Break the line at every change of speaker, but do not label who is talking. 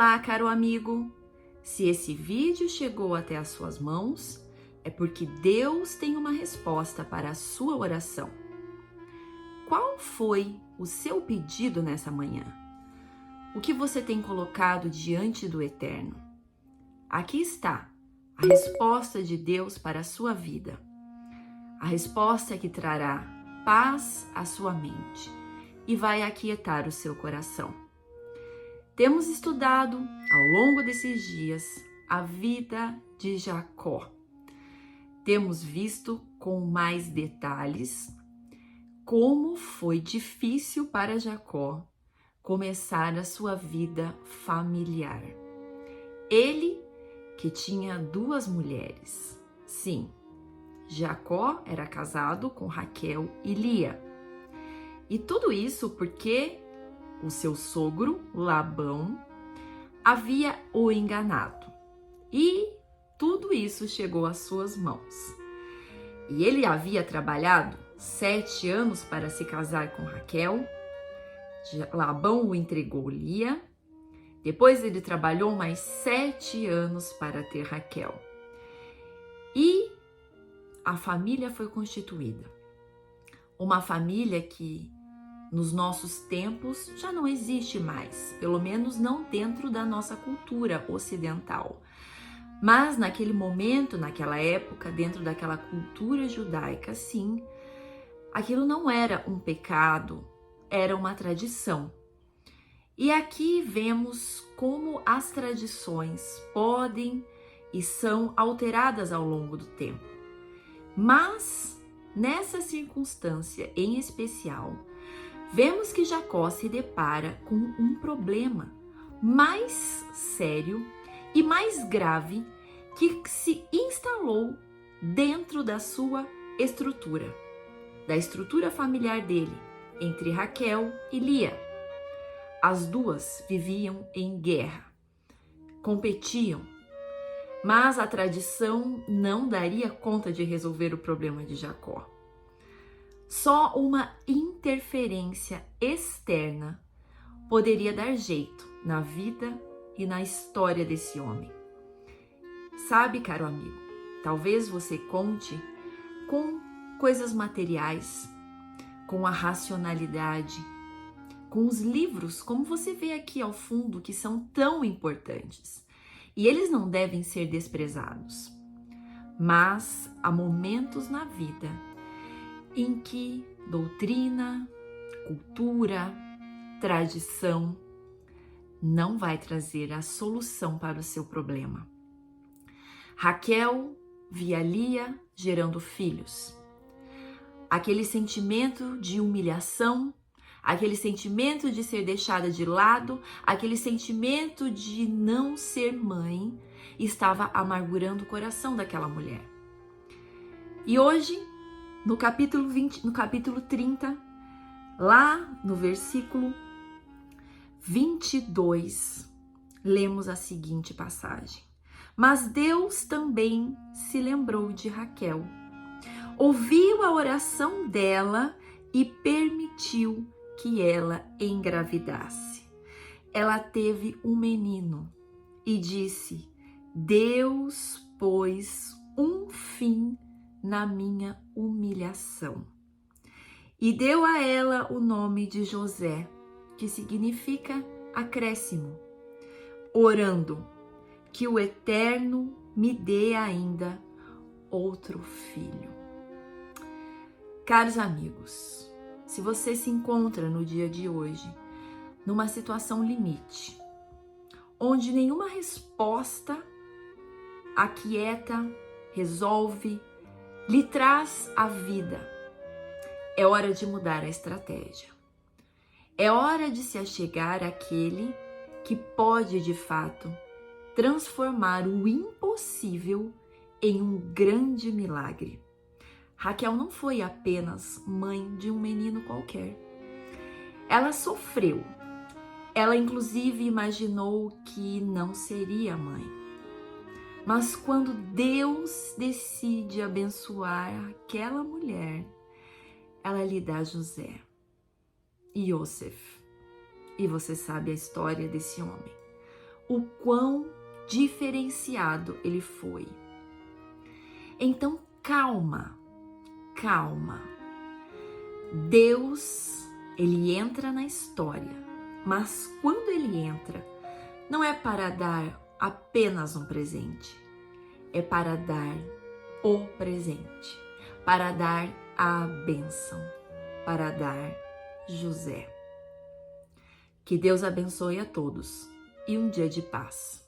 Olá, caro amigo! Se esse vídeo chegou até as suas mãos, é porque Deus tem uma resposta para a sua oração. Qual foi o seu pedido nessa manhã? O que você tem colocado diante do Eterno? Aqui está a resposta de Deus para a sua vida. A resposta que trará paz à sua mente e vai aquietar o seu coração. Temos estudado ao longo desses dias a vida de Jacó. Temos visto com mais detalhes como foi difícil para Jacó começar a sua vida familiar. Ele que tinha 2 mulheres. Sim, Jacó era casado com Raquel e Lia. E tudo isso porque o seu sogro, Labão, havia o enganado. E tudo isso chegou às suas mãos. E ele havia trabalhado 7 anos para se casar com Raquel. Labão o entregou Lia. Depois ele trabalhou mais 7 anos para ter Raquel. E a família foi constituída. Uma família que nos nossos tempos já não existe mais, pelo menos não dentro da nossa cultura ocidental. Mas naquele momento, naquela época, dentro daquela cultura judaica, sim, aquilo não era um pecado, era uma tradição. E aqui vemos como as tradições podem e são alteradas ao longo do tempo. Mas nessa circunstância em especial, vemos que Jacó se depara com um problema mais sério e mais grave que se instalou dentro da sua estrutura, da estrutura familiar dele, entre Raquel e Lia. As 2 viviam em guerra, competiam, mas a tradição não daria conta de resolver o problema de Jacó. Só uma interferência externa poderia dar jeito na vida e na história desse homem. Sabe, caro amigo, talvez você conte com coisas materiais, com a racionalidade, com os livros, como você vê aqui ao fundo, que são tão importantes. E eles não devem ser desprezados. Mas há momentos na vida em que doutrina, cultura, tradição não vai trazer a solução para o seu problema. Raquel via Lia gerando filhos. Aquele sentimento de humilhação, aquele sentimento de ser deixada de lado, aquele sentimento de não ser mãe, estava amargurando o coração daquela mulher. E hoje, no capítulo 30, lá no versículo 22, lemos a seguinte passagem. Mas Deus também se lembrou de Raquel, ouviu a oração dela e permitiu que ela engravidasse. Ela teve um menino e disse: Deus pôs um fim na minha humilhação. E deu a ela o nome de José, que significa acréscimo, orando que o Eterno me dê ainda outro filho. Caros amigos, se você se encontra no dia de hoje numa situação limite, onde nenhuma resposta aquieta, resolve, lhe traz a vida, é hora de mudar a estratégia. É hora de se achegar àquele que pode, de fato, transformar o impossível em um grande milagre. Raquel não foi apenas mãe de um menino qualquer. Ela sofreu. Ela, inclusive, imaginou que não seria mãe. Mas quando Deus decide abençoar aquela mulher, ela lhe dá José e Yosef. E você sabe a história desse homem. o quão diferenciado ele foi. Então, calma, calma. Deus, ele entra na história, mas quando ele entra, não é para dar apenas um presente, é para dar o presente, para dar a bênção, para dar José. Que Deus abençoe a todos e um dia de paz.